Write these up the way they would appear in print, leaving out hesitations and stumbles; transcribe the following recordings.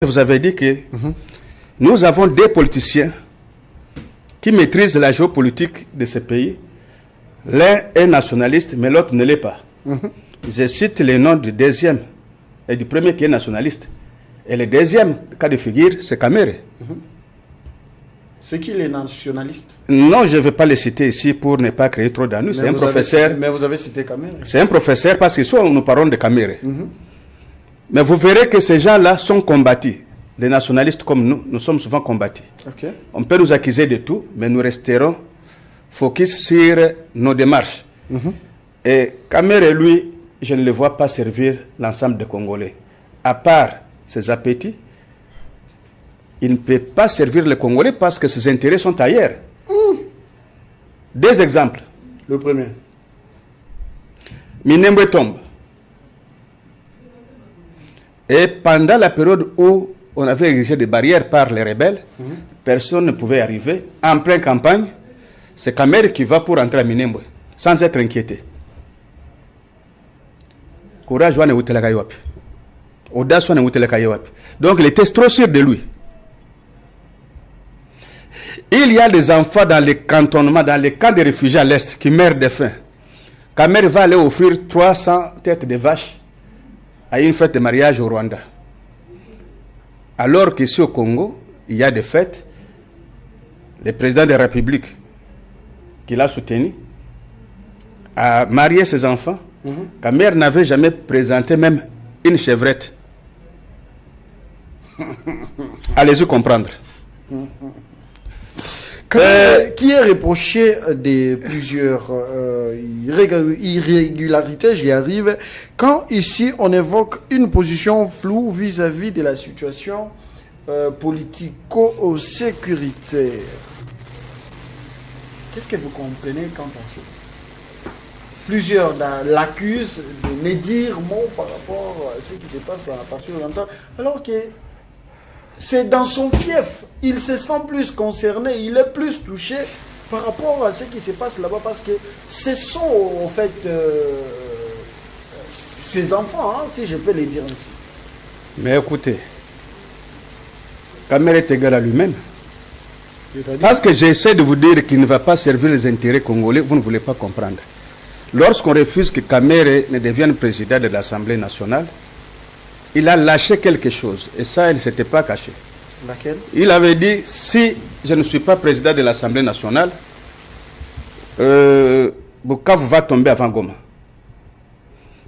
Vous avez dit que nous avons des politiciens qui maîtrisent la géopolitique de ce pays. L'un est nationaliste, mais l'autre ne l'est pas. Je cite les noms du deuxième et du premier qui est nationaliste. Et le deuxième cas de figure, c'est Kamere. C'est qui les nationalistes? Non, je ne vais pas les citer ici pour ne pas créer trop d'ennuis. C'est un professeur. Mais vous avez cité Kamere. C'est un professeur parce que soit nous parlons de Kamere. Mais vous verrez que ces gens-là sont combattus. Les nationalistes comme nous sommes souvent combattus. Okay. On peut nous accuser de tout, mais nous resterons focus sur nos démarches. Et Kamere, lui, je ne le vois pas servir l'ensemble des Congolais. À part ses appétits, il ne peut pas servir les Congolais parce que ses intérêts sont ailleurs. Deux exemples. Le premier. Minembwe tombe. Et pendant la période où on avait érigé des barrières par les rebelles, personne ne pouvait arriver. En pleine campagne, c'est Kamere qui va pour entrer à Minembwe, sans être inquiété. Courage, audace, donc il était trop sûr de lui. Il y a des enfants dans les cantonnements, dans les camps de réfugiés à l'Est qui meurent de faim. Kamere va aller offrir 300 têtes de vaches à une fête de mariage au Rwanda. Alors qu'ici au Congo, il y a des fêtes, le président de la République qui l'a soutenu a marié ses enfants. Kamere n'avait jamais présenté même une chevrette. Allez-y comprendre. Qui est reproché de plusieurs irrégularités, j'y arrive, quand ici on évoque une position floue vis-à-vis de la situation politico-sécuritaire. Qu'est-ce que vous comprenez quant à ça? Plusieurs l'accusent de ne dire mot par rapport à ce qui se passe dans la partie orientale, alors que c'est dans son fief. Il se sent plus concerné, il est plus touché par rapport à ce qui se passe là-bas, parce que ce sont en fait ses enfants, hein, si je peux les dire ainsi. Mais écoutez, Kamere est égal à lui-même. Parce que j'essaie de vous dire qu'il ne va pas servir les intérêts congolais, vous ne voulez pas comprendre. Lorsqu'on refuse que Kamere ne devienne président de l'Assemblée nationale, il a lâché quelque chose. Et ça, il ne s'était pas caché. Laquelle? Il avait dit, si je ne suis pas président de l'Assemblée nationale, Bukavu va tomber avant Goma.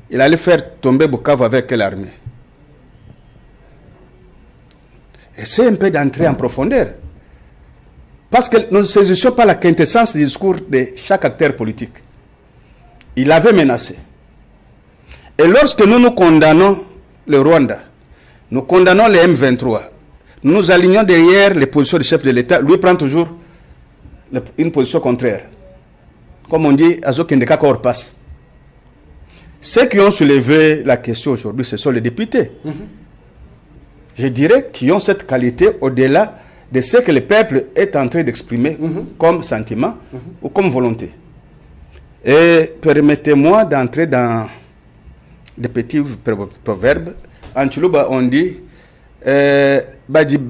Il allait faire tomber Bukavu avec quelle armée? Essayez un peu d'entrer en profondeur. Parce que nous ne saisissons pas la quintessence du discours de chaque acteur politique. Il avait menacé. Et lorsque nous condamnons le Rwanda, nous condamnons les M23, nous nous alignons derrière les positions du chef de l'État, lui prend toujours une position contraire. Comme on dit, Azokendeka Kor passe. Ceux qui ont soulevé la question aujourd'hui, ce sont les députés. Je dirais qui ont cette qualité au-delà de ce que le peuple est en train d'exprimer comme sentiment ou comme volonté. Et permettez-moi d'entrer dans des petits proverbes. En Tchoulouba, on dit c'est-à-dire,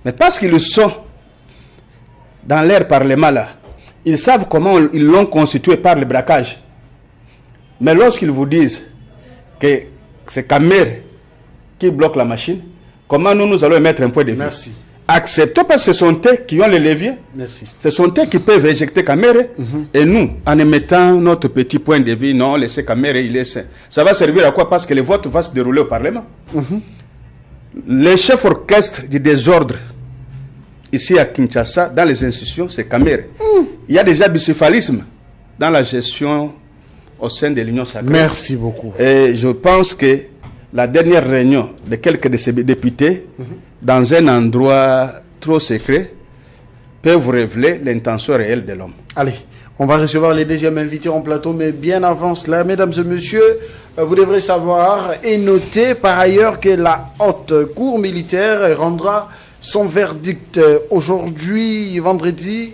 mais parce qu'ils sont dans l'air parlement là, ils savent comment ils l'ont constitué par le braquage. Mais lorsqu'ils vous disent que c'est Kamere qui bloque la machine, comment nous allons mettre un point de vue? Merci. Acceptons parce que ce sont eux qui ont les leviers. Merci. Ce sont eux qui peuvent éjecter Kamere. Et nous, en émettant notre petit point de vue, non, laissez Kamere, il est sain. Ça va servir à quoi? Parce que le vote va se dérouler au Parlement. Le chef orchestre du désordre, ici à Kinshasa, dans les institutions, c'est Kamere. Il y a déjà bicéphalisme dans la gestion au sein de l'Union sacrée. Merci beaucoup. Et je pense que la dernière réunion de quelques de ces députés, dans un endroit trop secret, peut vous révéler l'intention réelle de l'homme. Allez, on va recevoir les deuxièmes invités en plateau, mais bien avant cela, mesdames et messieurs, vous devrez savoir et noter par ailleurs que la haute cour militaire rendra son verdict aujourd'hui, vendredi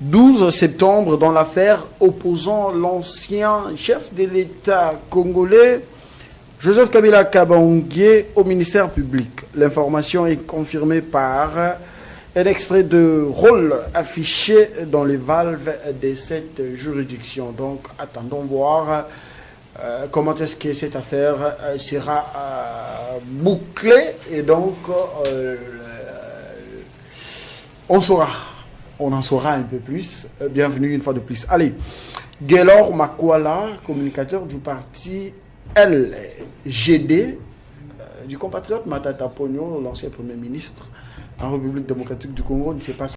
12 septembre dans l'affaire opposant l'ancien chef de l'État congolais Joseph Kabila Kabange au ministère public. L'information est confirmée par un extrait de rôle affiché dans les valves de cette juridiction. Donc attendons voir comment est-ce que cette affaire sera bouclée et donc on saura. On en saura un peu plus. Bienvenue une fois de plus. Allez, Gaylor Makwala, communicateur du parti LGD, du compatriote Matata Ponyo, l'ancien Premier ministre en République démocratique du Congo, ne sait pas